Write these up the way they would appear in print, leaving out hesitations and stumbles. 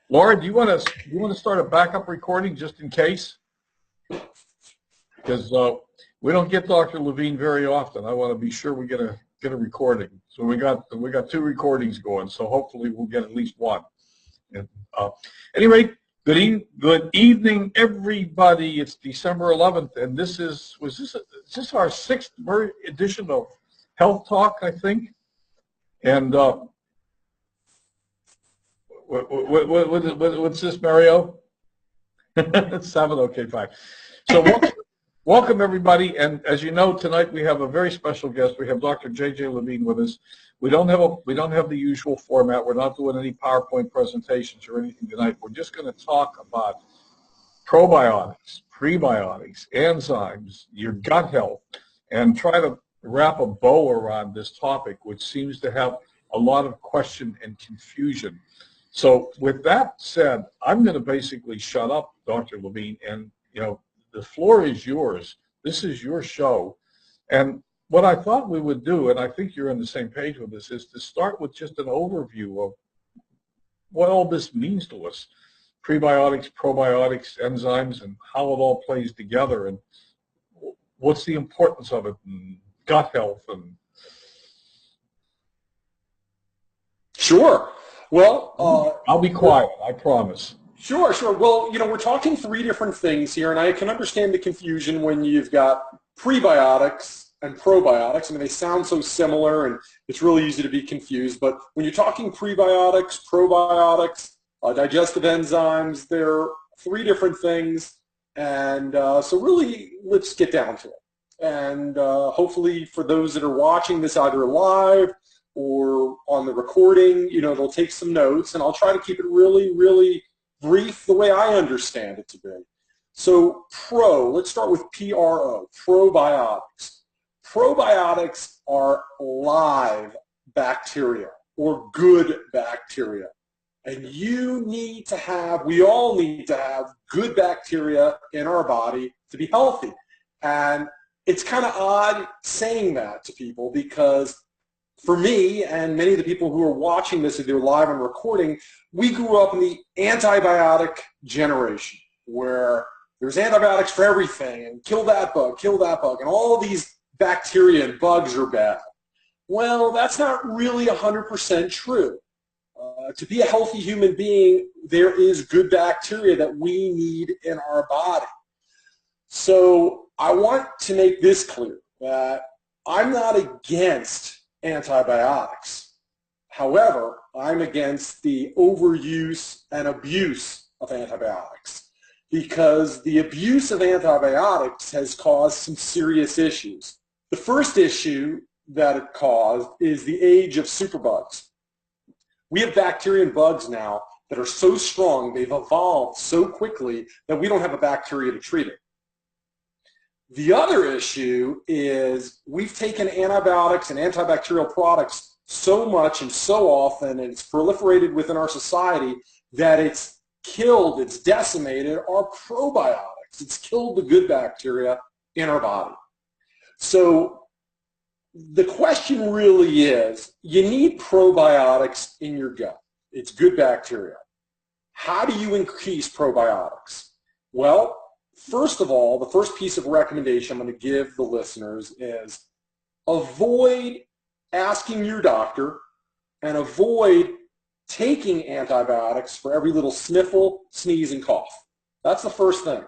Laura, do you want to start a backup recording just in case? Because we don't get Dr. Levine very often. I want to be sure we get a recording. So we got two recordings going. So hopefully we'll get at least one. And, anyway, good evening, everybody. It's December 11th, and this is our sixth edition of Health Talk, I think. And what's this, Mario? 7, okay, fine. So welcome everybody, and as you know, tonight we have a very special guest. We have Dr. J.J. Levine with us. We don't have the usual format. We're not doing any PowerPoint presentations or anything tonight. We're just going to talk about probiotics, prebiotics, enzymes, your gut health, and try to wrap a bow around this topic, which seems to have a lot of question and confusion. So with that said, I'm going to basically shut up, Dr. Levine, and the floor is yours. This is your show. And what I thought we would do, and I think you're on the same page with this, is to start with just an overview of what all this means to us. Prebiotics, probiotics, enzymes, and how it all plays together, and what's the importance of it, and gut health. And Sure. Well, I'll be quiet, I promise. Sure. Well, we're talking three different things here, and I can understand the confusion when you've got prebiotics and probiotics. I mean, they sound so similar, and it's really easy to be confused. But when you're talking prebiotics, probiotics, digestive enzymes, they're three different things. And so really, let's get down to it. And hopefully for those that are watching this either live or on the recording, they'll take some notes, and I'll try to keep it really, really brief the way I understand it to be. So let's start with PRO, probiotics. Probiotics are live bacteria or good bacteria. And we all need to have good bacteria in our body to be healthy. And it's kind of odd saying that to people because for me and many of the people who are watching this either live and recording, we grew up in the antibiotic generation where there's antibiotics for everything and kill that bug, and all these bacteria and bugs are bad. Well, that's not really 100% true. To be a healthy human being, there is good bacteria that we need in our body. So I want to make this clear that I'm not against antibiotics. However, I'm against the overuse and abuse of antibiotics because the abuse of antibiotics has caused some serious issues. The first issue that it caused is the age of superbugs. We have bacteria and bugs now that are so strong, they've evolved so quickly that we don't have a bacteria to treat it. The other issue is we've taken antibiotics and antibacterial products so much and so often, and it's proliferated within our society that it's decimated our probiotics. It's killed the good bacteria in our body. So the question really is, you need probiotics in your gut. It's good bacteria. How do you increase probiotics? Well, first of all, the first piece of recommendation I'm going to give the listeners is avoid asking your doctor and avoid taking antibiotics for every little sniffle, sneeze, and cough. That's the first thing.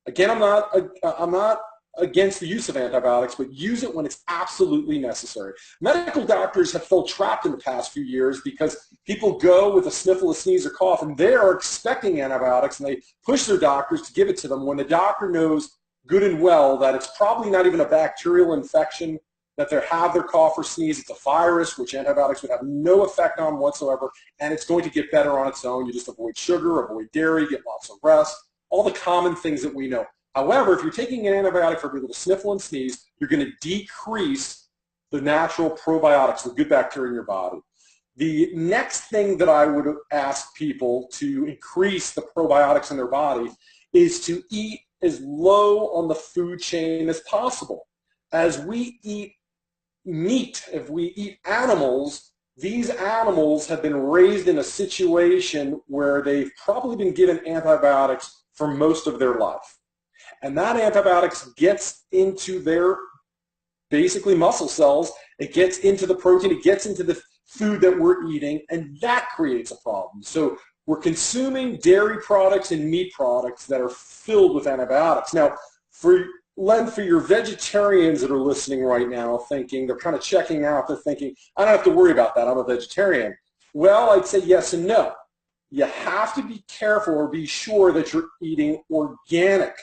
Again, I'm not against the use of antibiotics, but use it when it's absolutely necessary. Medical doctors have felt trapped in the past few years because people go with a sniffle, a sneeze, or cough, and they are expecting antibiotics, and they push their doctors to give it to them when the doctor knows good and well that it's probably not even a bacterial infection that they have their cough or sneeze. It's a virus, which antibiotics would have no effect on whatsoever, and it's going to get better on its own. You just avoid sugar, avoid dairy, get lots of rest, all the common things that we know. However, if you're taking an antibiotic for every little sniffle and sneeze, you're going to decrease the natural probiotics, the good bacteria in your body. The next thing that I would ask people to increase the probiotics in their body is to eat as low on the food chain as possible. As we eat meat, if we eat animals, these animals have been raised in a situation where they've probably been given antibiotics for most of their life. And that antibiotics gets into their basically muscle cells, it gets into the protein, it gets into the food that we're eating, and that creates a problem. So we're consuming dairy products and meat products that are filled with antibiotics. Now, for your vegetarians that are listening right now thinking, they're kind of checking out, they're thinking, I don't have to worry about that, I'm a vegetarian. Well, I'd say yes and no. You have to be careful or be sure that you're eating organic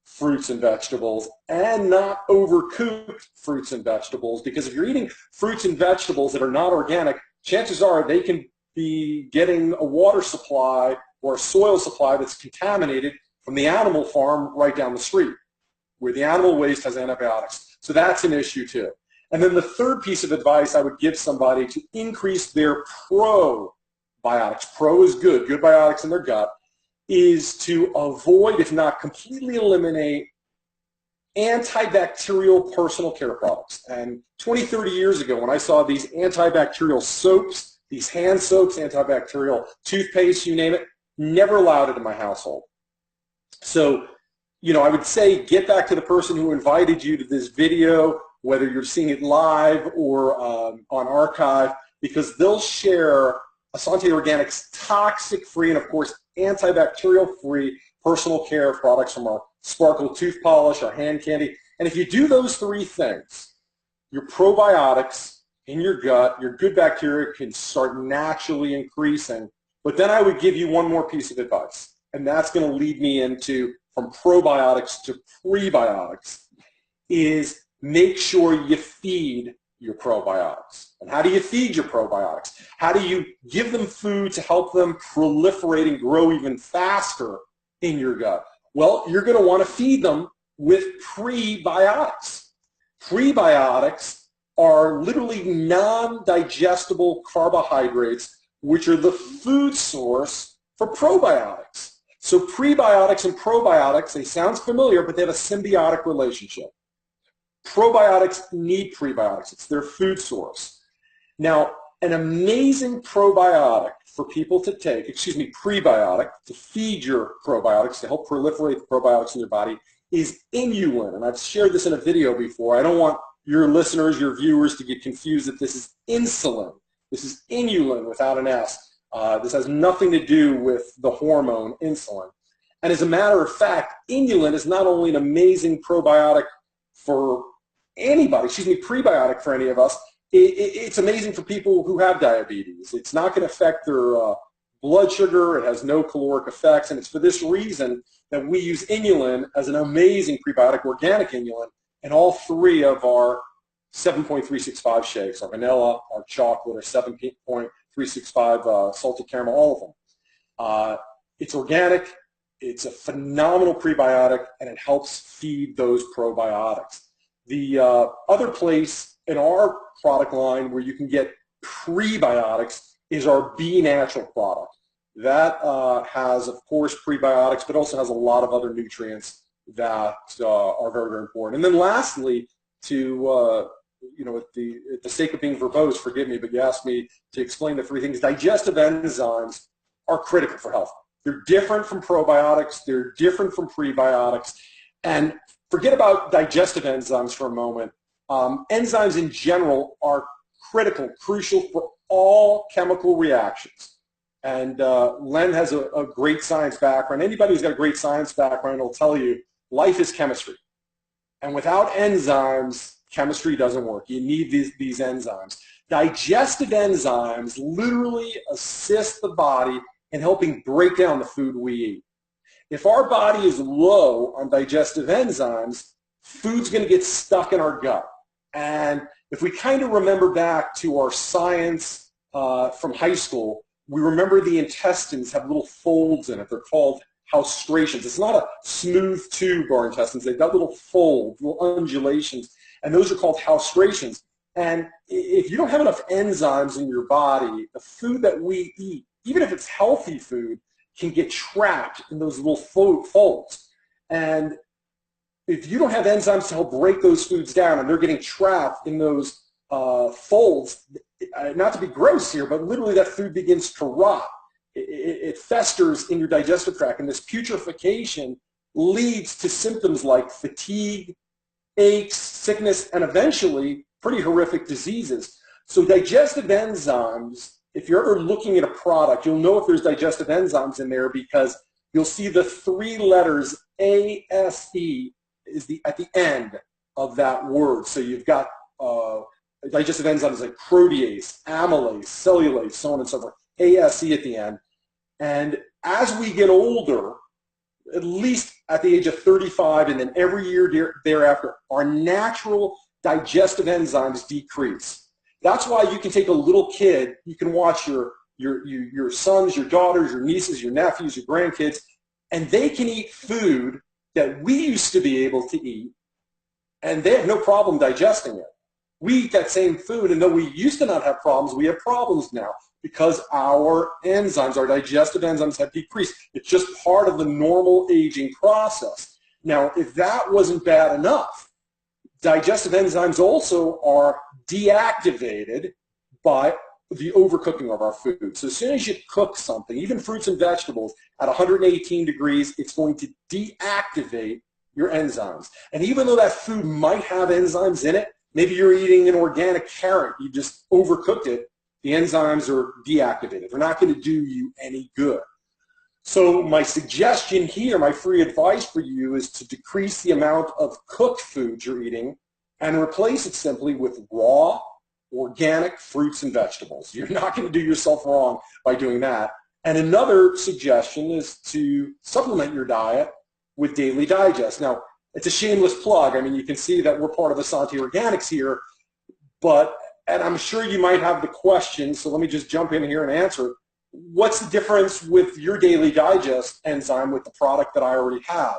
fruits and vegetables and not overcooked fruits and vegetables, because if you're eating fruits and vegetables that are not organic, chances are they can be getting a water supply or a soil supply that's contaminated from the animal farm right down the street, where the animal waste has antibiotics. So that's an issue too. And then the third piece of advice I would give somebody to increase their probiotics, pro is good biotics in their gut, is to avoid, if not completely eliminate, antibacterial personal care products. And 20, 30 years ago when I saw these antibacterial soaps, these hand soaps, antibacterial toothpaste, you name it, never allowed it in my household. So, I would say get back to the person who invited you to this video, whether you're seeing it live or on archive, because they'll share Essanté Organics toxic-free and, of course, antibacterial-free personal care products from our Sparkle tooth polish, our hand candy. And if you do those three things, your probiotics in your gut, your good bacteria can start naturally increasing. But then I would give you one more piece of advice, and that's going to lead me into from probiotics to prebiotics, is make sure you feed your probiotics. And how do you feed your probiotics? How do you give them food to help them proliferate and grow even faster in your gut? Well, you're going to want to feed them with prebiotics. Prebiotics are literally non-digestible carbohydrates, which are the food source for probiotics. So prebiotics and probiotics, they sound familiar, but they have a symbiotic relationship. Probiotics need prebiotics. It's their food source. Now, an amazing probiotic for people to take, prebiotic, to feed your probiotics, to help proliferate the probiotics in your body, is inulin. And I've shared this in a video before. I don't want your listeners, your viewers to get confused that this is insulin. This is inulin without an S. This has nothing to do with the hormone insulin. And as a matter of fact, inulin is not only an amazing probiotic for anybody, prebiotic for any of us, it's amazing for people who have diabetes. It's not going to affect their blood sugar. It has no caloric effects. And it's for this reason that we use inulin as an amazing prebiotic, organic inulin, in all three of our 7.365 shakes, our vanilla, our chocolate, our 7.365 salted caramel, all of them. It's organic. It's a phenomenal prebiotic, and it helps feed those probiotics. The other place in our product line where you can get prebiotics is our Be Natural product. That has, of course, prebiotics, but also has a lot of other nutrients that are very, very important. And then lastly, at the sake of being verbose, forgive me, but you asked me to explain the three things. Digestive enzymes are critical for health. They're different from probiotics. They're different from prebiotics. And forget about digestive enzymes for a moment. Enzymes in general are crucial for all chemical reactions. And Len has a great science background. Anybody who's got a great science background will tell you life is chemistry. And without enzymes, chemistry doesn't work. You need these enzymes. Digestive enzymes literally assist the body in helping break down the food we eat. If our body is low on digestive enzymes, food's going to get stuck in our gut. And if we kind of remember back to our science from high school, we remember the intestines have little folds in it. They're called haustrations. It's not a smooth tube, our intestines. They've got little folds, little undulations, and those are called haustrations. And if you don't have enough enzymes in your body, the food that we eat, even if it's healthy food, can get trapped in those little folds. And if you don't have enzymes to help break those foods down and they're getting trapped in those folds, not to be gross here, but literally that food begins to rot. It festers in your digestive tract, and this putrefaction leads to symptoms like fatigue, aches, sickness, and eventually pretty horrific diseases. So digestive enzymes, if you're ever looking at a product, you'll know if there's digestive enzymes in there because you'll see the 3 letters ASE at the end of that word. So you've got digestive enzymes like protease, amylase, cellulase, so on and so forth, ASE at the end. And as we get older, at least at the age of 35 and then every year thereafter, our natural digestive enzymes decrease. That's why you can take a little kid, you can watch your sons, your daughters, your nieces, your nephews, your grandkids, and they can eat food that we used to be able to eat, and they have no problem digesting it. We eat that same food, and though we used to not have problems, we have problems now because our enzymes, our digestive enzymes have decreased. It's just part of the normal aging process. Now, if that wasn't bad enough, digestive enzymes also are deactivated by the overcooking of our food. So as soon as you cook something, even fruits and vegetables, at 118 degrees, it's going to deactivate your enzymes. And even though that food might have enzymes in it, maybe you're eating an organic carrot, you just overcooked it, the enzymes are deactivated. They're not going to do you any good. So my suggestion here, my free advice for you is to decrease the amount of cooked foods you're eating and replace it simply with raw, organic fruits and vegetables. You're not going to do yourself wrong by doing that. And another suggestion is to supplement your diet with Daily Digest. Now, it's a shameless plug. I mean, you can see that we're part of Essanté Organics here, and I'm sure you might have the question, so let me just jump in here and answer it. What's the difference with your Daily Digest enzyme with the product that I already have?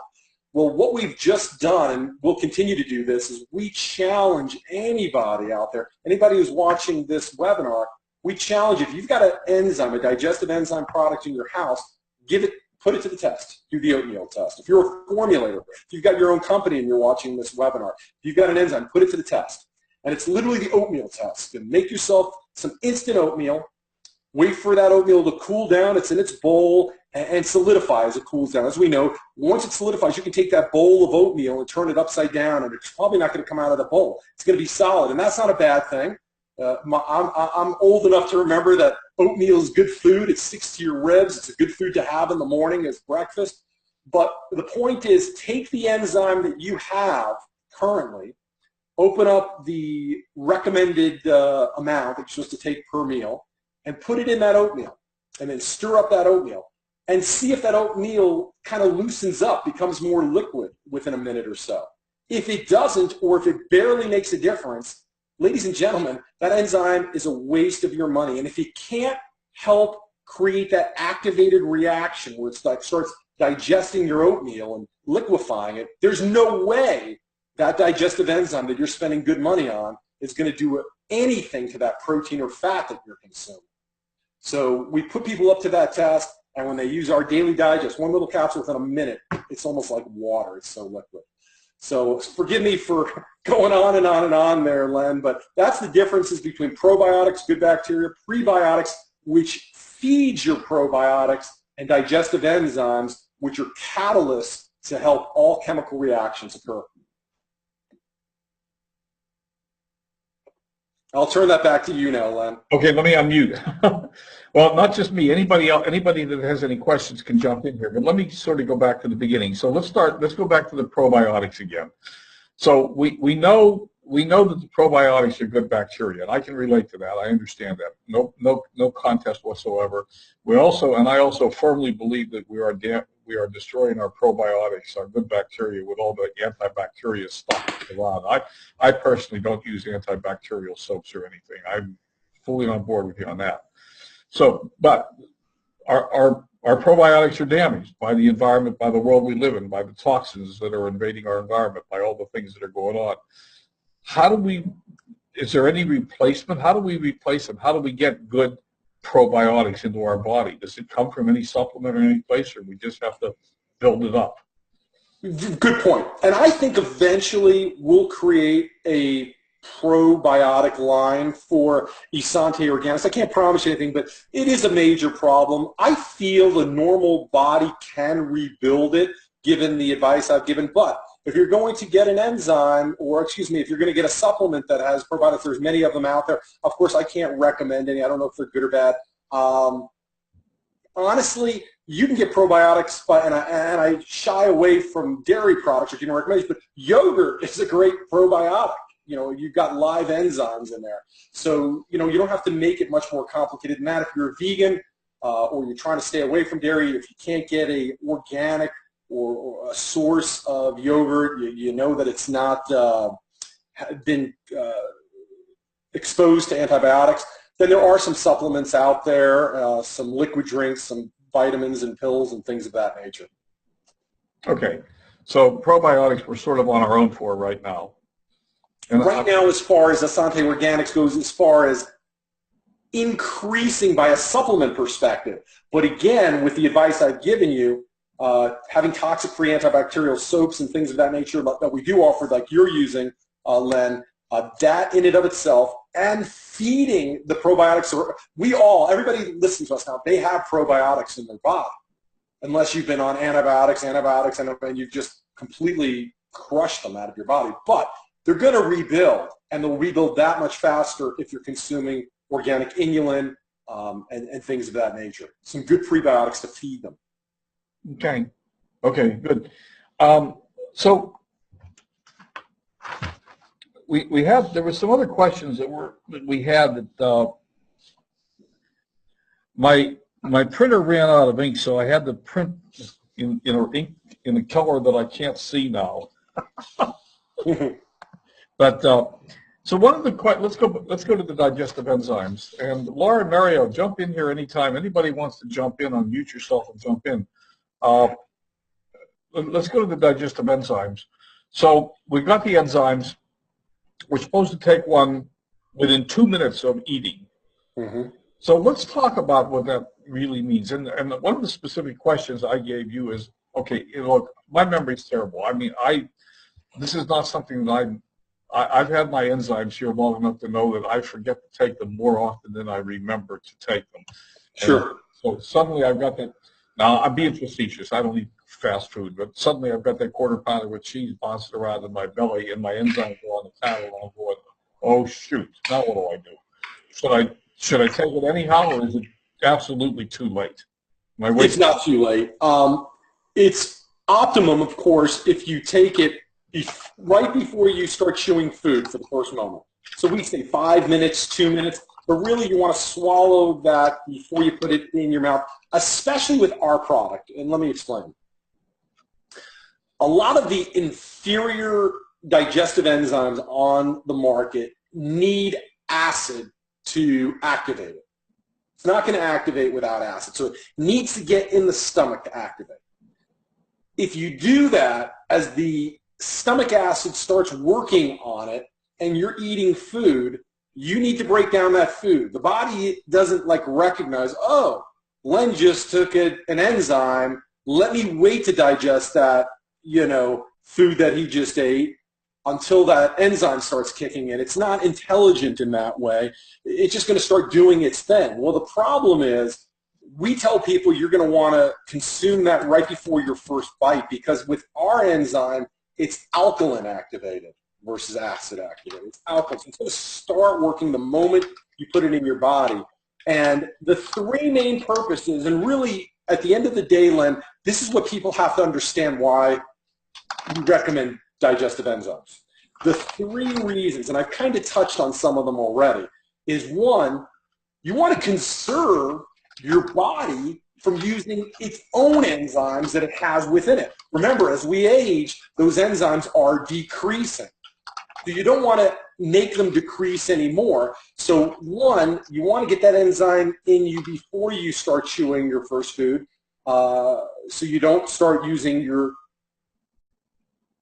Well, what we've just done, and we'll continue to do this, is we challenge anybody out there, anybody who's watching this webinar, we challenge, if you've got an enzyme, a digestive enzyme product in your house, put it to the test. Do the Oatmeal Test. If you're a formulator, if you've got your own company and you're watching this webinar, if you've got an enzyme, put it to the test. And it's literally the Oatmeal Test. And make yourself some instant oatmeal, wait for that oatmeal to cool down, it's in its bowl, and solidify as it cools down. As we know, once it solidifies, you can take that bowl of oatmeal and turn it upside down, and it's probably not going to come out of the bowl. It's going to be solid, and that's not a bad thing. I'm old enough to remember that oatmeal is good food. It sticks to your ribs. It's a good food to have in the morning as breakfast. But the point is, take the enzyme that you have currently, open up the recommended amount that you're supposed to take per meal, and put it in that oatmeal, and then stir up that oatmeal, and see if that oatmeal kind of loosens up, becomes more liquid within a minute or so. If it doesn't, or if it barely makes a difference, ladies and gentlemen, that enzyme is a waste of your money. And if it can't help create that activated reaction where it's like starts digesting your oatmeal and liquefying it, there's no way that digestive enzyme that you're spending good money on is going to do anything to that protein or fat that you're consuming. So we put people up to that test, and when they use our Daily Digest, one little capsule within a minute, it's almost like water. It's so liquid. So forgive me for going on and on and on there, Len, but that's the differences between probiotics, good bacteria, prebiotics, which feeds your probiotics, and digestive enzymes, which are catalysts to help all chemical reactions occur. I'll turn that back to you now, Len. Okay, let me unmute. Well, not just me. Anybody else, anybody that has any questions can jump in here. But let me sort of go back to the beginning. So let's go back to the probiotics again. So we know that the probiotics are good bacteria, and I can relate to that. I understand that. No contest whatsoever. I also firmly believe that we are destroying our probiotics, our good bacteria, with all the antibacterial stuff around. I personally don't use antibacterial soaps or anything. I'm fully on board with you on that. So, but our probiotics are damaged by the environment, by the world we live in, by the toxins that are invading our environment, by all the things that are going on. Is there any replacement? How do we replace them? How do we get good probiotics into our body? Does it come from any supplement or any place, or we just have to build it up? Good point. And I think eventually we'll create a probiotic line for Essanté Organics. I can't promise you anything, but it is a major problem. I feel the normal body can rebuild it given the advice I've given, but if you're going to get an enzyme, or excuse me, if you're going to get a supplement that has probiotics, there's many of them out there. Of course, I can't recommend any. I don't know if they're good or bad. Honestly, you can get probiotics, and I shy away from dairy products or generic recommendations, but yogurt is a great probiotic. You know, you've got live enzymes in there. So, you know, you don't have to make it much more complicated than that. If you're a vegan or you're trying to stay away from dairy, if you can't get a organic or a source of yogurt, you know that it's not been exposed to antibiotics, then there are some supplements out there, some liquid drinks, some vitamins and pills and things of that nature. Okay. So probiotics we're sort of on our own for right now. And right now, as far as Essanté Organics goes, as far as increasing by a supplement perspective, but again, with the advice I've given you, having toxic-free antibacterial soaps and things of that nature that we do offer, like you're using, Len, that in and of itself, and feeding the probiotics. Everybody listening to us now, they have probiotics in their body, unless you've been on antibiotics, and you've just completely crushed them out of your body. But they're going to rebuild, and they'll rebuild that much faster if you're consuming organic inulin and things of that nature. Some good prebiotics to feed them. Okay. Okay, good. So there were some other questions that we had that my printer ran out of ink, so I had to print in ink in a color that I can't see now. But so one of the let's go to the digestive enzymes, and Laura and Mario, jump in here anytime. Anybody wants to jump in, unmute yourself and jump in. Let's go to the digestive enzymes. So we've got the enzymes. We're supposed to take one within 2 minutes of eating. Mm-hmm. So let's talk about what that really means. And one of the specific questions I gave you is, okay, look, my memory's terrible. I mean, this is not something that I've had my enzymes here long enough to know that I forget to take them more often than I remember to take them. Sure. And so suddenly I've got that. Now, I'm being facetious. I don't eat fast food, but suddenly I've got that quarter pounder with cheese bouncing around in my belly, and my enzymes are on the table, and I'm going, oh, shoot, now what do? Should I take it anyhow, or is it absolutely too late? It's not too late. It's optimum, of course, if you take it right before you start chewing food for the first moment. So we say 5 minutes, 2 minutes, but really you want to swallow that before you put it in your mouth, especially with our product. And let me explain. A lot of the inferior digestive enzymes on the market need acid to activate it. It's not going to activate without acid. So it needs to get in the stomach to activate. If you do that, as the stomach acid starts working on it and you're eating food, you need to break down that food. The body doesn't recognize, oh, Len just took an enzyme. Let me wait to digest that, food that he just ate until that enzyme starts kicking in. It's not intelligent in that way. It's just going to start doing its thing. Well, the problem is we tell people you're going to want to consume that right before your first bite, because with our enzyme, it's alkaline activated versus acid activated. It's alkaline. So it's going to start working the moment you put it in your body. And the three main purposes, and really at the end of the day, Len, this is what people have to understand why we recommend digestive enzymes. The three reasons, and I've kind of touched on some of them already, is one, you want to conserve your body from using its own enzymes that it has within it. Remember, as we age, those enzymes are decreasing. So you don't want to make them decrease anymore. So one, you want to get that enzyme in you before you start chewing your first food, so you don't start using your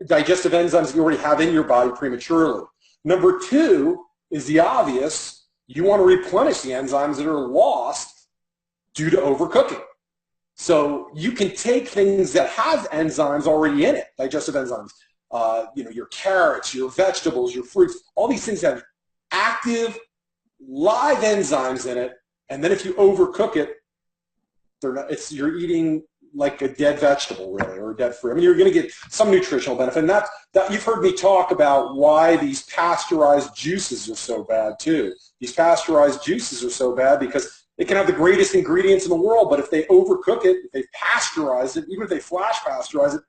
digestive enzymes that you already have in your body prematurely. Number two is the obvious. You want to replenish the enzymes that are lost due to overcooking. So you can take things that have enzymes already in it, digestive enzymes, your carrots, your vegetables, your fruits, all these things have active live enzymes in it, and then if you overcook it, you're eating like a dead vegetable, really, or a dead fruit. I mean, you're going to get some nutritional benefit, and that you've heard me talk about why these pasteurized juices are so bad too. These pasteurized juices are so bad because they can have the greatest ingredients in the world, but if they overcook it, if they pasteurize it, even if they flash pasteurize it,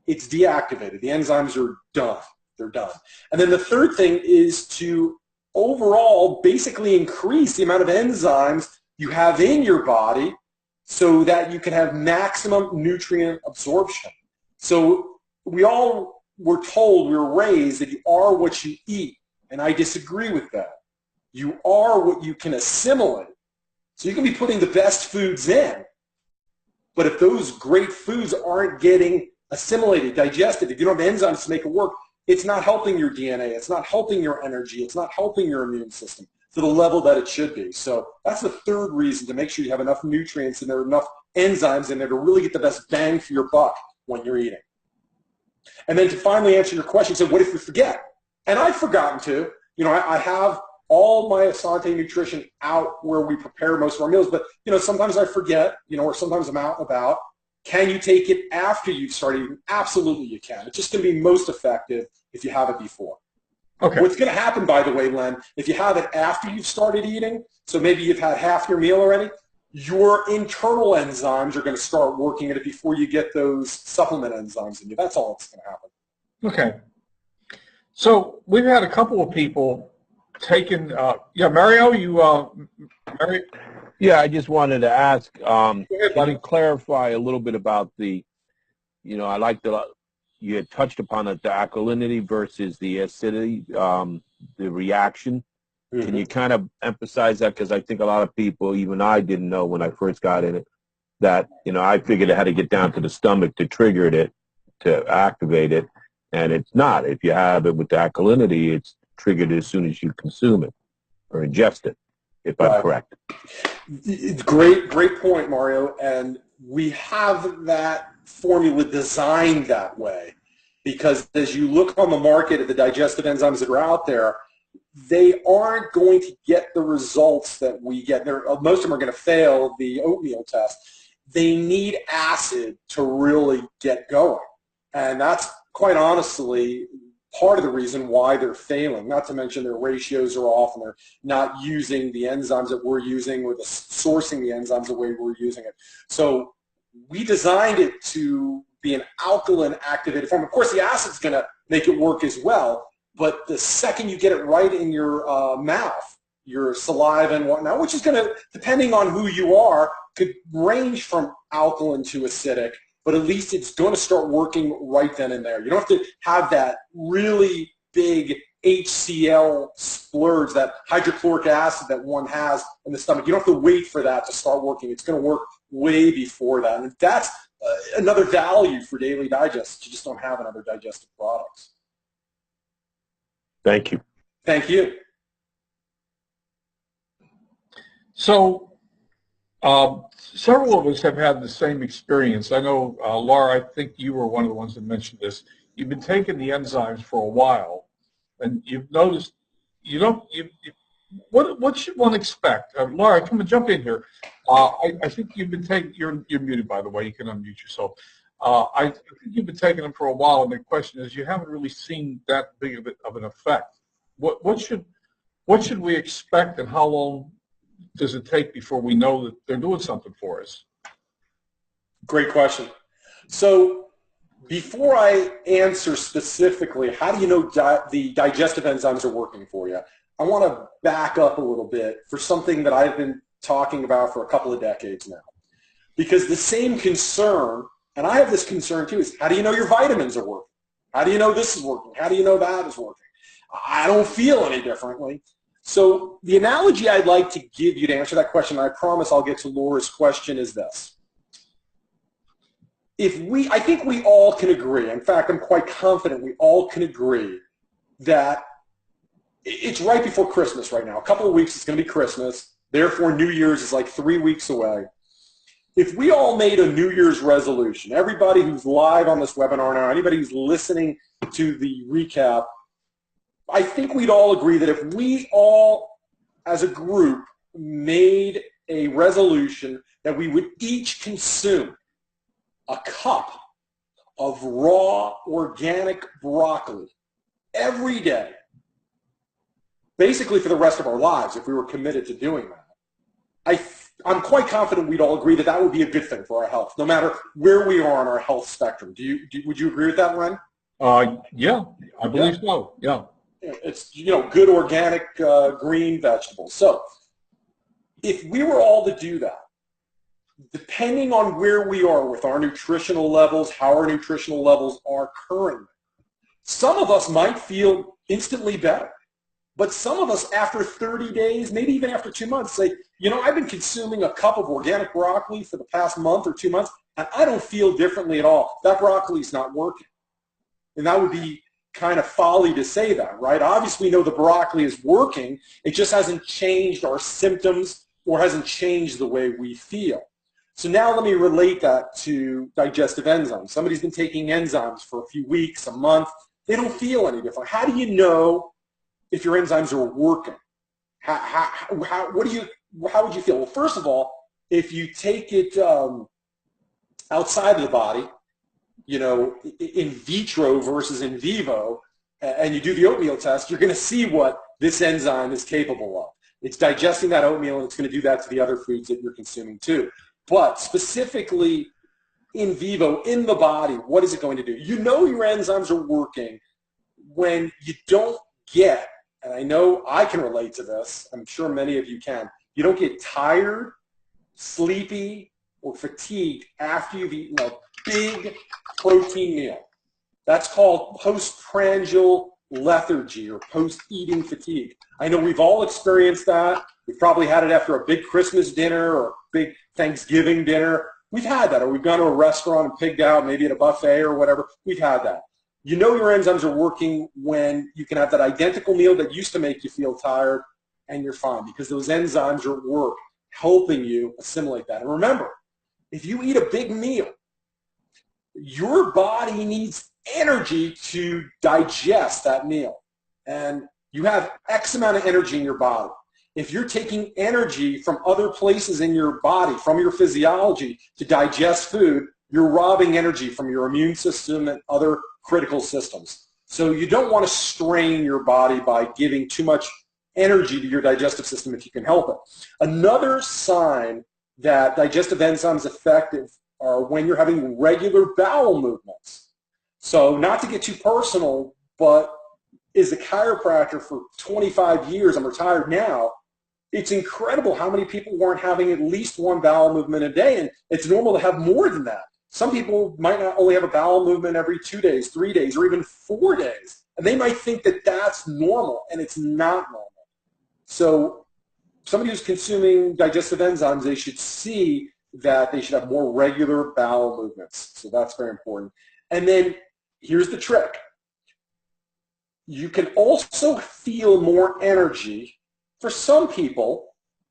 it's deactivated. The enzymes are done. They're done. And then the third thing is to overall basically increase the amount of enzymes you have in your body so that you can have maximum nutrient absorption. So we all were told, we were raised that you are what you eat, and I disagree with that. You are what you can assimilate. So you can be putting the best foods in, but if those great foods aren't getting assimilated, digested, if you don't have enzymes to make it work, it's not helping your DNA, it's not helping your energy, it's not helping your immune system to the level that it should be. So that's the third reason, to make sure you have enough nutrients and there are enough enzymes in there to really get the best bang for your buck when you're eating. And then to finally answer your question, so what if we forget? And I've forgotten to. I have all my Essanté nutrition out where we prepare most of our meals, but sometimes I forget, or sometimes I'm out and about. Can you take it after you've started eating? Absolutely you can. It's just going to be most effective if you have it before. Okay. What's going to happen, by the way, Len, if you have it after you've started eating, so maybe you've had half your meal already, your internal enzymes are going to start working at it before you get those supplement enzymes in you. That's all that's going to happen. Okay. So we've had a couple of people taking, Mario, Mario? Yeah, I just wanted to ask, Go ahead, can you clarify a little bit about I like you had touched upon it, the alkalinity versus the acidity, the reaction. Mm-hmm. Can you kind of emphasize that? Because I think a lot of people, even I didn't know when I first got in it, that, I figured it had to get down to the stomach to trigger it, to activate it, and it's not. If you have it with the alkalinity, it's triggered as soon as you consume it or ingest it, if I'm correct. Great point, Mario. And we have that formula designed that way because as you look on the market at the digestive enzymes that are out there, they aren't going to get the results that we get. Most of them are going to fail the oatmeal test. They need acid to really get going. And that's quite honestly part of the reason why they're failing, not to mention their ratios are off and they're not using the enzymes that we're using or sourcing the enzymes the way we're using it. So we designed it to be an alkaline activated form. Of course, the acid's going to make it work as well, but the second you get it right in your mouth, your saliva and whatnot, which is going to, depending on who you are, could range from alkaline to acidic, but at least it's going to start working right then and there. You don't have to have that really big HCl splurge, that hydrochloric acid that one has in the stomach. You don't have to wait for that to start working. It's going to work way before that. And that's another value for daily digest. You just don't have in other digestive products. Thank you. Thank you. So several of us have had the same experience. I know, Laura, I think you were one of the ones that mentioned this. You've been taking the enzymes for a while, and you've noticed what should one expect? Laura, come and jump in here. I think you've been taking, you're muted, by the way. You can unmute yourself. I think you've been taking them for a while, and the question is, you haven't really seen that big of an effect. What should we expect, and how long does it take before we know that they're doing something for us? Great question. So before I answer specifically, how do you know the digestive enzymes are working for you? I want to back up a little bit for something that I've been talking about for a couple of decades now. Because the same concern, and I have this concern too, is how do you know your vitamins are working? How do you know this is working? How do you know that is working? I don't feel any differently. So the analogy I'd like to give you to answer that question, and I promise I'll get to Laura's question, is this. I think we all can agree, in fact, I'm quite confident we all can agree that it's right before Christmas right now. A couple of weeks, it's going to be Christmas. Therefore, New Year's is like 3 weeks away. if we all made a New Year's resolution, everybody who's live on this webinar now, anybody who's listening to the recap, I think we'd all agree that if we all, as a group, made a resolution that we would each consume a cup of raw organic broccoli every day, basically for the rest of our lives, if we were committed to doing that, I'm quite confident we'd all agree that that would be a good thing for our health, no matter where we are on our health spectrum. Would you agree with that, Len? Yeah, I believe so. Yeah. It's, good organic green vegetables. So if we were all to do that, depending on where we are with our nutritional levels, how our nutritional levels are currently, some of us might feel instantly better. But some of us, after 30 days, maybe even after 2 months, say, I've been consuming a cup of organic broccoli for the past month or 2 months, and I don't feel differently at all. That broccoli's not working. And that would be kind of folly to say that, right? Obviously, we know the broccoli is working. It just hasn't changed our symptoms or hasn't changed the way we feel. So now let me relate that to digestive enzymes. Somebody's been taking enzymes for a few weeks, a month. They don't feel any different. How do you know if your enzymes are working? How would you feel? Well, first of all, if you take it outside of the body, in vitro versus in vivo, and you do the oatmeal test, you're going to see what this enzyme is capable of. It's digesting that oatmeal, and it's going to do that to the other foods that you're consuming too. But specifically in vivo, in the body, what is it going to do? Your enzymes are working when you don't get, and I know I can relate to this, I'm sure many of you can, you don't get tired, sleepy, or fatigued after you've eaten a big protein meal. That's called postprandial lethargy or post-eating fatigue. I know we've all experienced that. We've probably had it after a big Christmas dinner or a big Thanksgiving dinner. We've had that, or we've gone to a restaurant and pigged out, maybe at a buffet or whatever. We've had that. Your enzymes are working when you can have that identical meal that used to make you feel tired, and you're fine because those enzymes are at work helping you assimilate that. And remember, if you eat a big meal, your body needs energy to digest that meal. And you have X amount of energy in your body. If you're taking energy from other places in your body, from your physiology, to digest food, you're robbing energy from your immune system and other critical systems. So you don't want to strain your body by giving too much energy to your digestive system if you can help it. Another sign that digestive enzymes are effective are when you're having regular bowel movements. So not to get too personal, but as a chiropractor for 25 years, I'm retired now, it's incredible how many people weren't having at least one bowel movement a day, and it's normal to have more than that. Some people might not only have a bowel movement every 2 days, 3 days, or even 4 days, and they might think that that's normal, and it's not normal. So somebody who's consuming digestive enzymes, they should see that they should have more regular bowel movements. So that's very important. And then here's the trick. You can also feel more energy for some people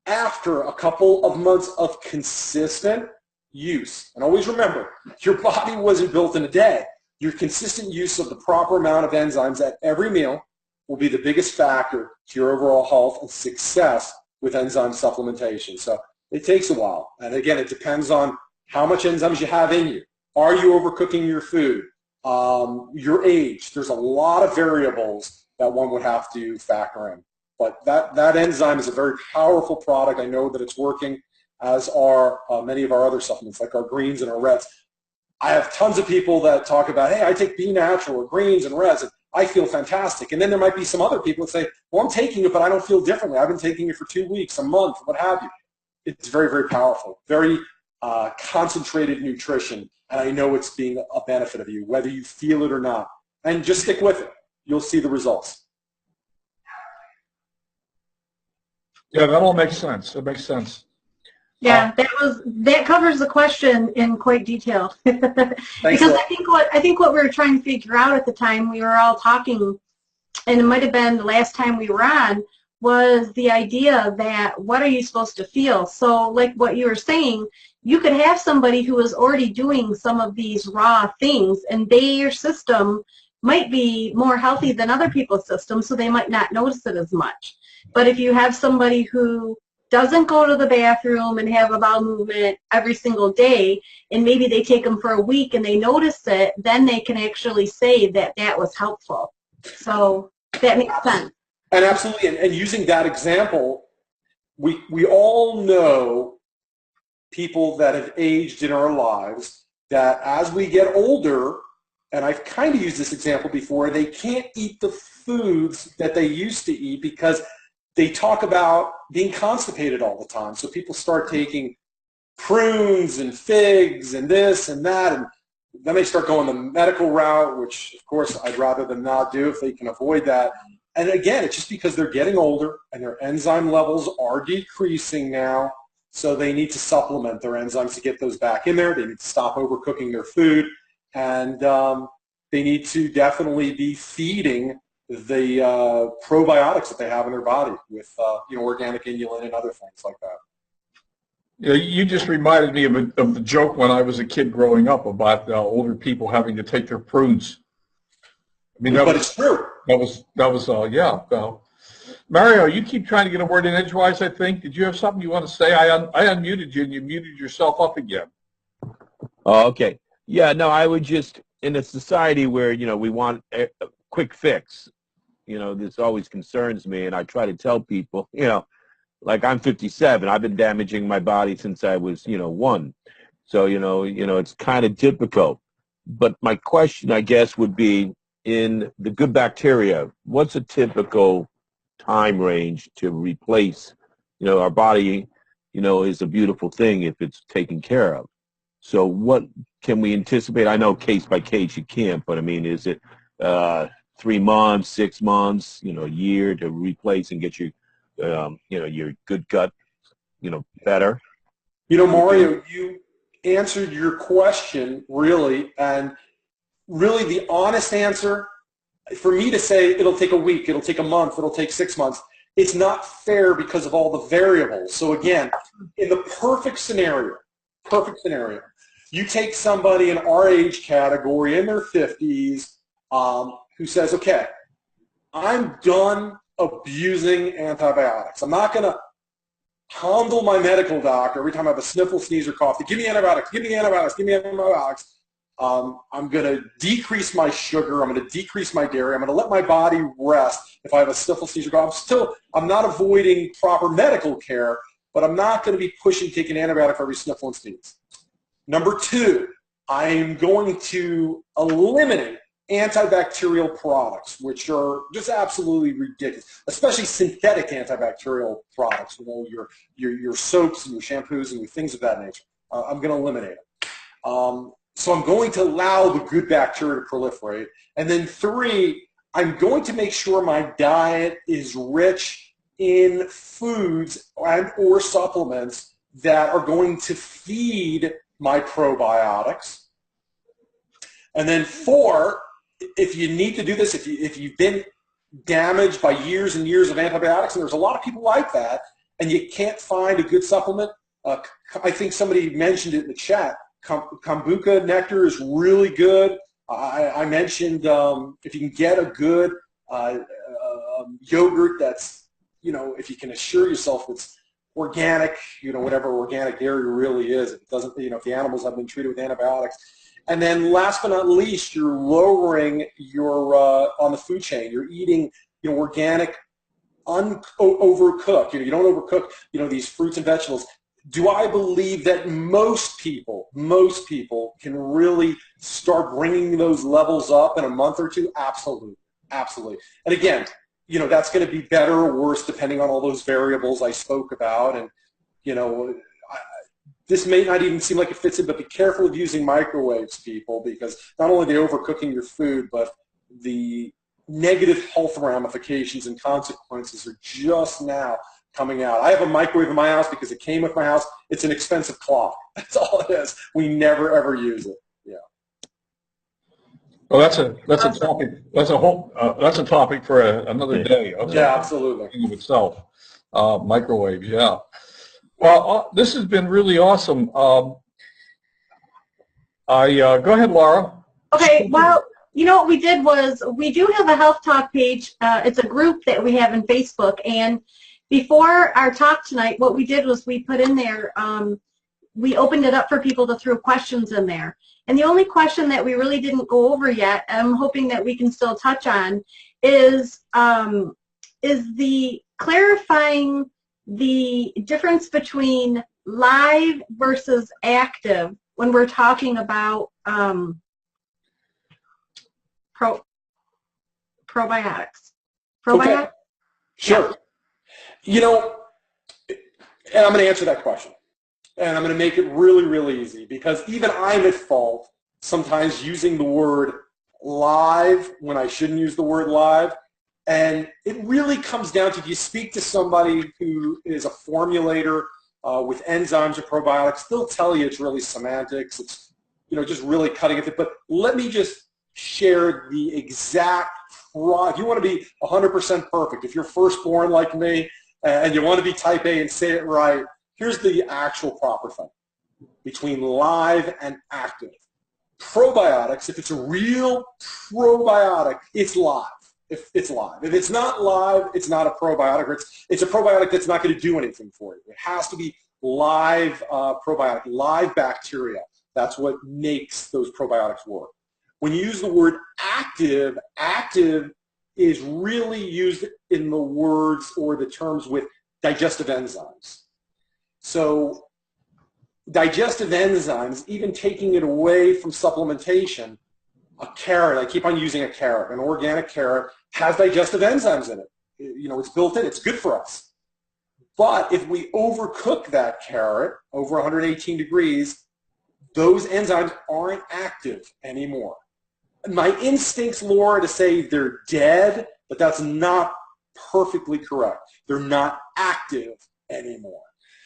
after a couple of months of consistent use. And always remember, your body wasn't built in a day. Your consistent use of the proper amount of enzymes at every meal will be the biggest factor to your overall health and success with enzyme supplementation. So it takes a while. And again, it depends on how much enzymes you have in you. Are you overcooking your food? Your age. There's a lot of variables that one would have to factor in. But that enzyme is a very powerful product. I know that it's working, as are many of our other supplements, like our greens and our reds. I have tons of people that talk about, hey, I take B Natural or greens and reds, and I feel fantastic. And then there might be some other people that say, well, I'm taking it, but I don't feel differently. I've been taking it for 2 weeks, a month, what have you. It's very, very powerful, very concentrated nutrition, and I know it's being a benefit of you, whether you feel it or not. And just stick with it. You'll see the results. Yeah, that all makes sense. It makes sense. Yeah, that covers the question in quite detail. Because I think what we were trying to figure out at the time we were all talking, and it might have been the last time we were on, was the idea that what are you supposed to feel? So like what you were saying, you could have somebody who is already doing some of these raw things, and their system might be more healthy than other people's systems, so they might not notice it as much. But if you have somebody who doesn't go to the bathroom and have a bowel movement every single day, and maybe they take them for a week and they notice it, then they can actually say that that was helpful. So that makes sense. And absolutely, and using that example, we all know people that have aged in our lives that as we get older, and I've kind of used this example before, they can't eat the foods that they used to eat because they talk about being constipated all the time. So people start taking prunes and figs and this and that, and then they start going the medical route, which of course I'd rather them not do if they can avoid that. And again, it's just because they're getting older and their enzyme levels are decreasing now, so they need to supplement their enzymes to get those back in there. They need to stop overcooking their food, and they need to definitely be feeding the probiotics that they have in their body with organic inulin and other things like that. Yeah, you just reminded me of the joke when I was a kid growing up about older people having to take their prunes. I mean, but it's true. That was yeah. Mario, you keep trying to get a word in edgewise, I think. Did you have something you want to say? I unmuted you and you muted yourself up again. Oh, okay. Yeah, no, I would just, in a society where, we want a quick fix, this always concerns me, and I try to tell people, like I'm 57, I've been damaging my body since I was, 1. So, it's kind of difficult. But my question, I guess, would be, in the good bacteria, what's a typical time range to replace? Our body, is a beautiful thing if it's taken care of. So what can we anticipate? I know case by case you can't, but I mean, is it 3 months, 6 months, a year to replace and get your, your good gut, better? Mario, you answered your question really, and really the honest answer, for me to say it'll take a week, it'll take a month, it'll take 6 months, it's not fair because of all the variables. So again, in the perfect scenario, you take somebody in our age category in their 50s who says, okay, I'm done abusing antibiotics. I'm not going to handle my medical doctor every time I have a sniffle, sneeze, or cough. Give me antibiotics, give me antibiotics, give me antibiotics. I'm going to decrease my sugar. I'm going to decrease my dairy. I'm going to let my body rest if I have a sniffle, sneeze, or cough. I'm not avoiding proper medical care, but I'm not going to be pushing taking antibiotic for every sniffle and sneeze. Number 2, I am going to eliminate antibacterial products, which are just absolutely ridiculous, especially synthetic antibacterial products, your soaps and your shampoos and things of that nature. I'm going to eliminate them. So I'm going to allow the good bacteria to proliferate. And then 3, I'm going to make sure my diet is rich in foods and or supplements that are going to feed my probiotics. And then 4, if you need to do this, if you've been damaged by years and years of antibiotics, and there's a lot of people like that, and you can't find a good supplement, I think somebody mentioned it in the chat, Kombucha nectar is really good. I mentioned if you can get a good yogurt that's, if you can assure yourself it's organic, whatever organic dairy really is. If it doesn't, if the animals have been treated with antibiotics. And then last but not least, you're lowering your, on the food chain, you're eating, organic, overcooked. You don't overcook, these fruits and vegetables. Do I believe that most people can really start bringing those levels up in a month or 2? Absolutely, absolutely. And again, that's going to be better or worse depending on all those variables I spoke about. And, this may not even seem like it fits in, but be careful of using microwaves, people, because not only are they overcooking your food, but the negative health ramifications and consequences are just now coming out. I have a microwave in my house because it came with my house. It's an expensive clock. That's all it is. We never ever use it. Yeah. Well, that's a topic. That's a topic for another day. Yeah, absolutely. In of itself, microwaves. Yeah. Well, this has been really awesome. Go ahead, Laura. Okay, well, you know what we did was we do have a health talk page. It's a group that we have in Facebook, and before our talk tonight, what we did was we put in there, we opened it up for people to throw questions in there. And the only question that we really didn't go over yet, I'm hoping that we can still touch on, is the clarifying the difference between live versus active when we're talking about probiotics. Okay. Sure. You know, and I'm going to answer that question. And I'm going to make it really, really easy, because even I'm at fault sometimes using the word live when I shouldn't use the word live. And it really comes down to, if you speak to somebody who is a formulator with enzymes or probiotics, they'll tell you it's really semantics. It's, you know, just really cutting it. But let me just share the exact, if you want to be 100% perfect, if you're firstborn like me and you want to be type A and say it right, here's the actual proper thing between live and active. Probiotics, if it's a real probiotic, it's live. If it's live. If it's not live, it's not a probiotic. Or it's a probiotic that's not going to do anything for you. It has to be live probiotic, live bacteria. That's what makes those probiotics work. When you use the word active, active is really used in the words or the terms with digestive enzymes. So digestive enzymes, even taking it away from supplementation, a carrot, I keep on using a carrot, an organic carrot has digestive enzymes in it. You know, it's built in, it's good for us. But if we overcook that carrot over 118 degrees, those enzymes aren't active anymore. My instincts, Laura, to say they're dead, but that's not perfectly correct. They're not active anymore.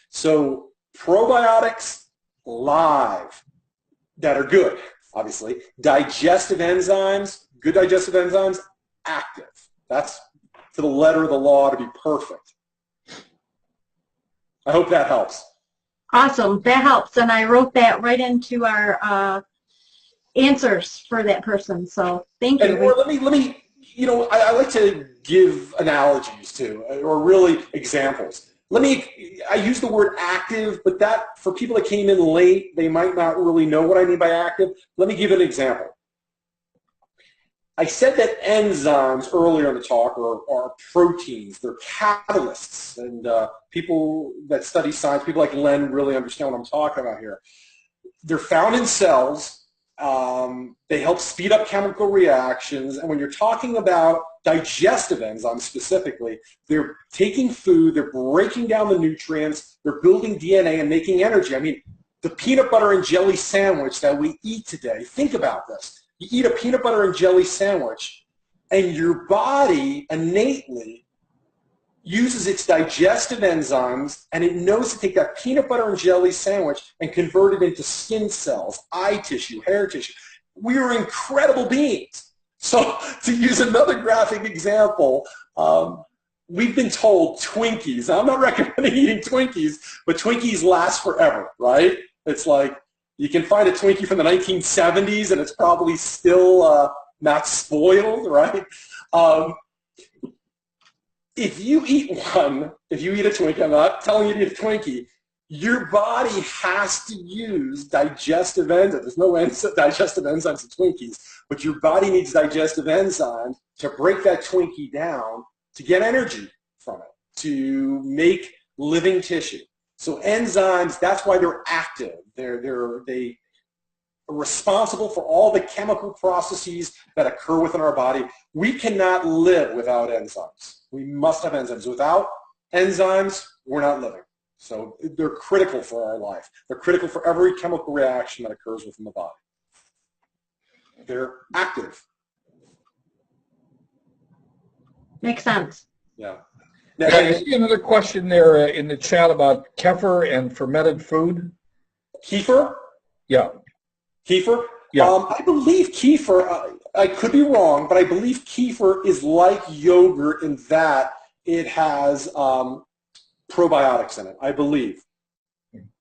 So probiotics live that are good, obviously. Digestive enzymes, good digestive enzymes, active. That's to the letter of the law to be perfect. I hope that helps. Awesome, that helps. And I wrote that right into our answers for that person. So thank you. And let me, you know, I like to give analogies too, or really examples. I use the word active, but that, for people that came in late, they might not really know what I mean by active. Let me give an example. I said that enzymes earlier in the talk are proteins. They're catalysts. And people that study science, people like Len, really understand what I'm talking about here. They're found in cells. They help speed up chemical reactions. And when you're talking about digestive enzymes specifically, they're taking food, they're breaking down the nutrients, they're building DNA and making energy. I mean, the peanut butter and jelly sandwich that we eat today, think about this. You eat a peanut butter and jelly sandwich, and your body innately uses its digestive enzymes, and it knows to take that peanut butter and jelly sandwich and convert it into skin cells, eye tissue, hair tissue. We are incredible beings. So to use another graphic example, we've been told Twinkies. I'm not recommending eating Twinkies, but Twinkies last forever, right? It's like you can find a Twinkie from the 1970s, and it's probably still not spoiled, right? If you eat one, if you eat a Twinkie, I'm not telling you to eat a Twinkie, your body has to use digestive enzymes. There's no digestive enzymes in Twinkies, but your body needs digestive enzymes to break that Twinkie down to get energy from it, to make living tissue. So enzymes, that's why they're active. They are responsible for all the chemical processes that occur within our body. We cannot live without enzymes. We must have enzymes. Without enzymes, we're not living. So they're critical for our life. They're critical for every chemical reaction that occurs within the body. They're active. Makes sense. Yeah. Now, I see another question there in the chat about kefir and fermented food. Kefir? Yeah. Kefir? Yeah. I believe kefir, I could be wrong, but I believe kefir is like yogurt in that it has probiotics in it, I believe.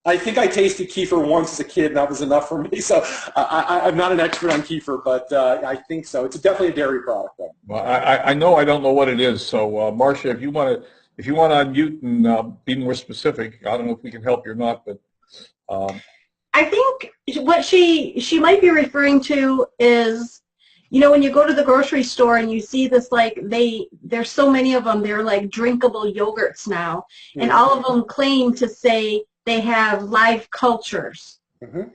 I think I tasted kefir once as a kid, and that was enough for me. So I'm not an expert on kefir, but I think so. It's definitely a dairy product, though. Well, I know I don't know what it is. So, Marcia, if you want to unmute and be more specific, I don't know if we can help you or not, but. I think what she might be referring to is, you know, when you go to the grocery store and you see this, like, there's so many of them, they're like drinkable yogurts now, and all of them claim to say they have live cultures. And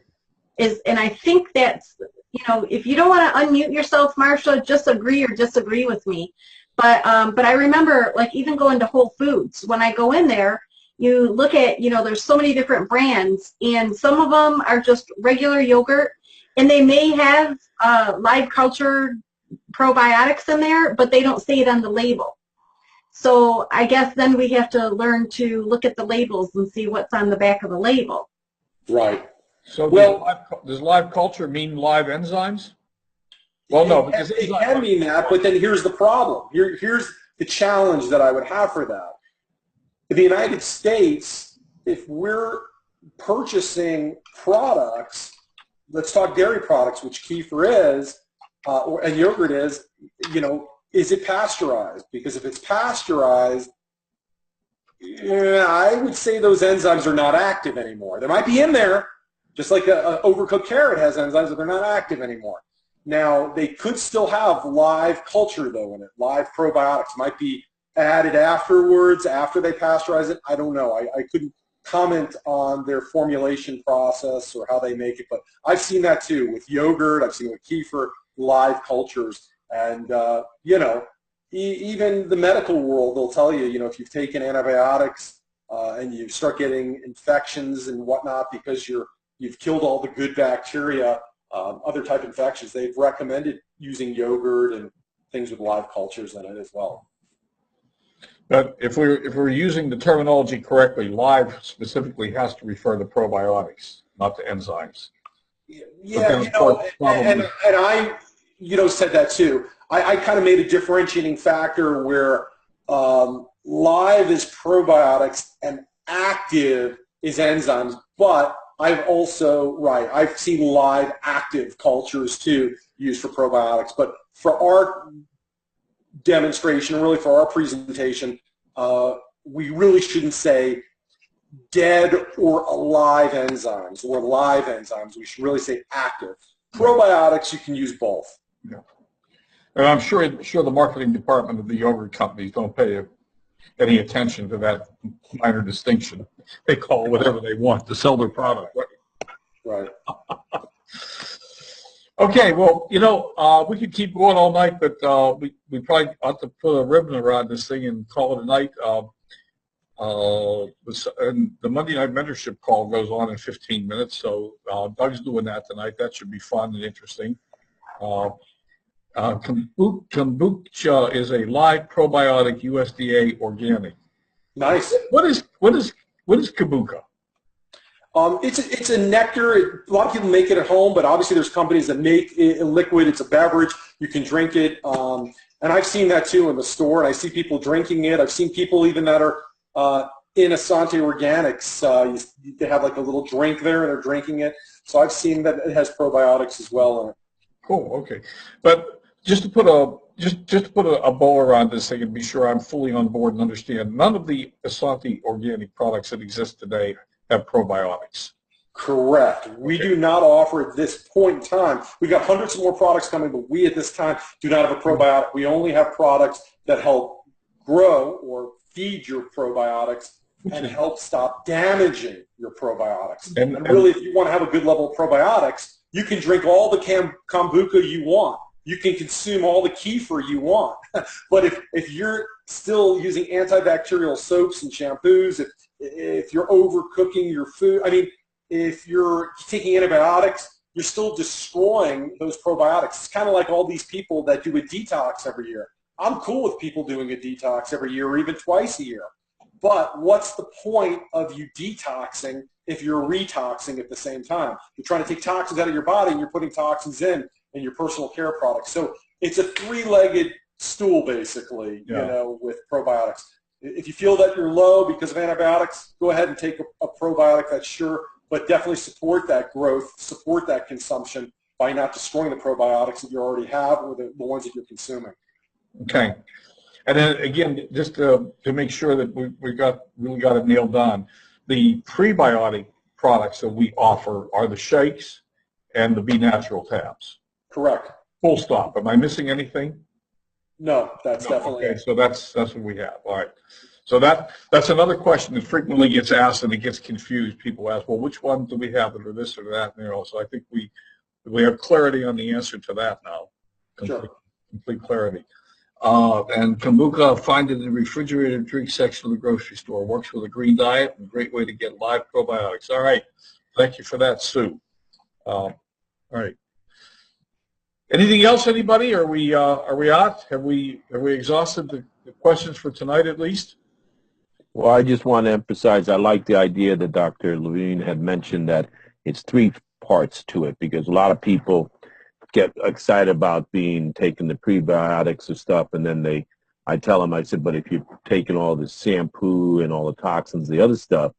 I think that's, you know, if you don't want to unmute yourself, Marcia, just agree or disagree with me. But I remember, like, even going to Whole Foods, when I go in there, you look at, you know, there's so many different brands, and some of them are just regular yogurt, and they may have live culture probiotics in there, but they don't say it on the label. So I guess then we have to learn to look at the labels and see what's on the back of the label. Right. So does live culture mean live enzymes? Well, no, because it can mean that, but then here's the problem. Here's the challenge that I would have for that. In the United States, if we're purchasing products, let's talk dairy products, which kefir is, and yogurt is, you know, is it pasteurized? Because if it's pasteurized, I would say those enzymes are not active anymore. They might be in there, just like an overcooked carrot has enzymes, but they're not active anymore. Now, they could still have live culture, though, in it. Live probiotics might be added afterwards, after they pasteurize it. I don't know. I couldn't comment on their formulation process or how they make it, but I've seen that too with yogurt. I've seen it with kefir, live cultures. And, you know, even the medical world, they'll tell you, you know, if you've taken antibiotics and you start getting infections and whatnot because you've killed all the good bacteria, other type infections, they've recommended using yogurt and things with live cultures in it as well. But if we're using the terminology correctly, live specifically has to refer to probiotics, not to enzymes. Yeah, you know, and I, you know, said that too. I kind of made a differentiating factor where live is probiotics and active is enzymes, but I've also, I've seen live active cultures too used for probiotics, but for our demonstration, really for our presentation, we really shouldn't say dead or alive enzymes or live enzymes. We should really say active. Probiotics, you can use both. Yeah. And I'm sure the marketing department of the yogurt companies don't pay any attention to that minor distinction. They call it whatever they want to sell their product. Right. Okay, well, you know, we could keep going all night, but we probably ought to put a ribbon around this thing and call it a night. And the Monday night mentorship call goes on in 15 minutes, so Doug's doing that tonight. That should be fun and interesting. Kombucha is a live probiotic USDA organic. Nice. What is kombucha? It's a nectar. A lot of people make it at home, but obviously there's companies that make it in liquid. It's a beverage. You can drink it. And I've seen that too in the store, and I see people drinking it. I've seen people even that are in Essanté Organics. They have like a little drink there, and they're drinking it. So I've seen that it has probiotics as well in it. Cool. Okay, but just to put a bow around this thing and be sure I'm fully on board and understand, none of the Essanté organic products that exist today have probiotics. Correct. We do not offer at this point in time. We've got hundreds of more products coming, but we at this time do not have a probiotic. We only have products that help grow or feed your probiotics and help stop damaging your probiotics. And really, if you want to have a good level of probiotics, you can drink all the kombucha you want. You can consume all the kefir you want. But if you're still using antibacterial soaps and shampoos, if you're overcooking your food, I mean, if you're taking antibiotics, you're still destroying those probiotics. It's kind of like all these people that do a detox every year. I'm cool with people doing a detox every year or even twice a year. But what's the point of you detoxing if you're retoxing at the same time? You're trying to take toxins out of your body and you're putting toxins in your personal care products. So it's a three-legged stool, basically, you know, with probiotics. If you feel that you're low because of antibiotics, go ahead and take a probiotic, that's sure, but definitely support that growth, support that consumption by not destroying the probiotics that you already have or the ones that you're consuming. Okay. And then again, just to make sure that we really got it nailed on, the prebiotic products that we offer are the shakes and the Be Natural tabs. Correct. Full stop. Am I missing anything? No, that's definitely okay. So that's what we have. All right. So that's another question that frequently gets asked and it gets confused. People ask, well, which one do we have that are this or that? You know, so I think we have clarity on the answer to that now. Complete clarity. And Kombucha, find it in the refrigerated drink section of the grocery store. Works with a green diet and a great way to get live probiotics. All right. Thank you for that, Sue. All right. Anything else, anybody? Are we out? Have we exhausted the questions for tonight at least? Well, I just want to emphasize, I like the idea that Dr. Levine had mentioned that it's 3 parts to it, because a lot of people get excited about taking the prebiotics and stuff, and then I tell them, I said, but if you're taking all the shampoo and all the toxins, the other stuff,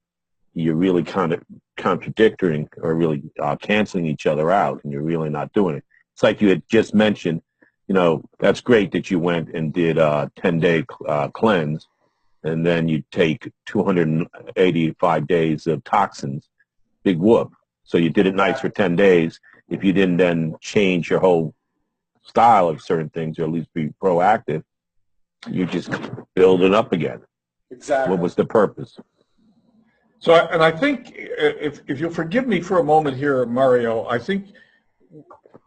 you're really kind of contradicting or really canceling each other out, and you're really not doing it. It's like you had just mentioned, you know, that's great that you went and did a 10-day cleanse, and then you take 285 days of toxins, big whoop. So you did it nice for 10 days. If you didn't then change your whole style of certain things, or at least be proactive, you're just building up again. Exactly. What was the purpose? So, and I think, if you'll forgive me for a moment here, Mario, I think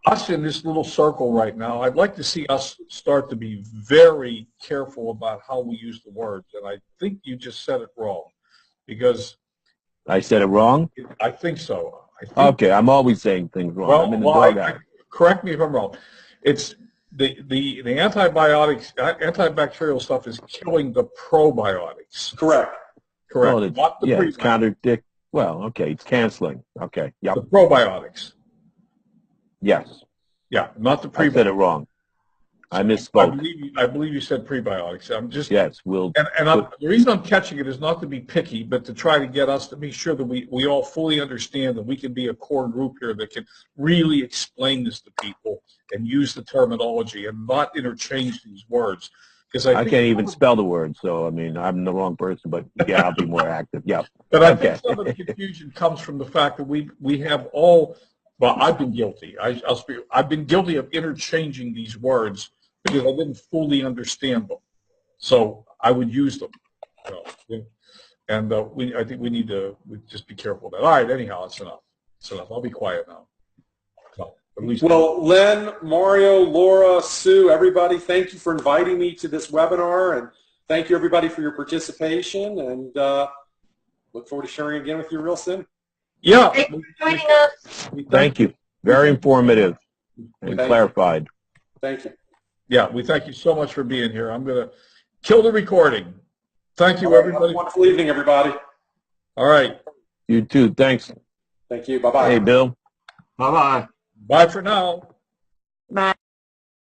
us in this little circle right now, I'd like to see us start to be very careful about how we use the words. And I think you just said it wrong, because I said it wrong? I think so. Okay, I'm always saying things wrong. Well, I'm in the dugout. Correct me if I'm wrong. It's the antibiotics, antibacterial stuff is killing the probiotics. correct. Correct. Well, it's contradict. Well, okay, it's canceling. Okay, yep. The probiotics. Yes. Yeah, not the I prebiotics. said it wrong. I misspoke. I believe you said prebiotics. I'm just Yes, the reason I'm catching it is not to be picky, but to try to get us to make sure that we all fully understand that we can be a core group here that can really explain this to people and use the terminology and not interchange these words. Because I can't even spell the word, so I mean I'm the wrong person. But yeah, I'll be more active. Yeah. But I think some of the confusion comes from the fact that we have all. Well, I've been guilty. I've been guilty of interchanging these words because I didn't fully understand them. So I would use them. And I think we need to just be careful of that. All right, anyhow, that's enough. That's enough. I'll be quiet now. So, at least Len, Mario, Laura, Sue, everybody, thank you for inviting me to this webinar, and thank you everybody for your participation, and look forward to sharing again with you real soon. Yeah. Thanks for joining us. Thank you. Very informative and clarified. Thank you. Yeah, we thank you so much for being here. I'm going to kill the recording. Thank you, everybody. Have a wonderful evening, everybody. All right. You too. Thanks. Thank you. Bye-bye. Hey, Bill. Bye-bye. Bye for now. Bye.